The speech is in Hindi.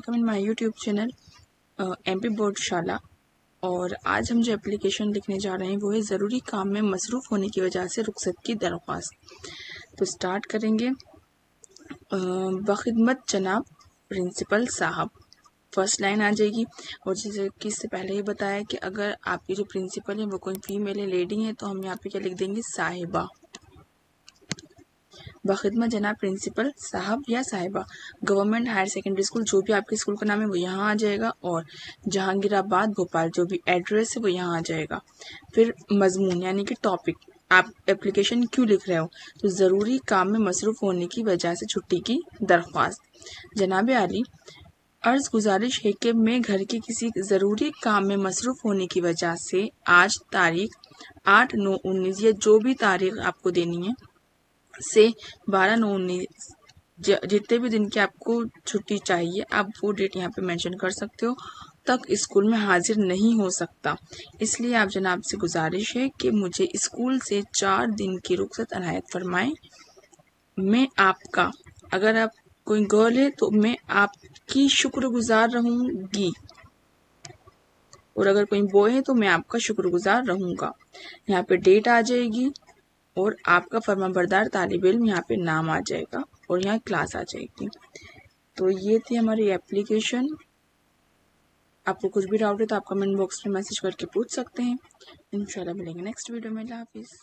Welcome in my YouTube channel MP board शाला। और आज हम जो एप्लीकेशन लिखने जा रहे हैं वो है ज़रूरी काम में मसरूफ़ होने की वजह से रुखसत की दरख्वास्त। तो स्टार्ट करेंगे। बखिदमत जनाब प्रिंसिपल साहब, फर्स्ट लाइन आ जाएगी। और जैसे कि इससे पहले ही बताया कि अगर आपकी जो प्रिंसिपल है वो कोई फीमेल है, लेडी है, तो हम यहाँ पे क्या लिख देंगे, साहिबा। बखिदमत जनाब प्रिंसिपल साहब या साहिबा। गवर्नमेंट हायर सेकेंडरी स्कूल, जो भी आपके स्कूल का नाम है वो यहाँ आ जाएगा। और जहांगीराबाद भोपाल, जो भी एड्रेस है वो यहाँ आ जाएगा। फिर मजमून यानी कि टॉपिक, आप एप्लीकेशन क्यों लिख रहे हो, तो ज़रूरी काम में मसरूफ़ होने की वजह से छुट्टी की दरख्वास्त। जनाब आली, अर्ज गुजारिश है कि मैं घर के किसी ज़रूरी काम में मसरूफ़ होने की वजह से आज तारीख 8/9/19 या जो भी तारीख आपको देनी है से 12/9/19 जितने भी दिन की आपको छुट्टी चाहिए आप वो डेट यहाँ पे मेंशन कर सकते हो, तक स्कूल में हाजिर नहीं हो सकता। इसलिए आप जनाब से गुजारिश है कि मुझे स्कूल से 4 दिन की रुख्सत अनायत फरमाएं। मैं आपका, अगर आप कोई गर्ल है तो मैं आपकी शुक्रगुजार रहूंगी, और अगर कोई बॉय है तो मैं आपका शुक्रगुजार रहूंगा। यहाँ पे डेट आ जाएगी और आपका फर्माबरदार तालिब इल्म यहाँ पे नाम आ जाएगा और यहाँ क्लास आ जाएगी। तो ये थी हमारी एप्लीकेशन। आपको कुछ भी डाउट है तो आप कमेंट बॉक्स में मैसेज करके पूछ सकते हैं। इंशाल्लाह मिलेंगे नेक्स्ट वीडियो में। अल्लाह हाफिज़।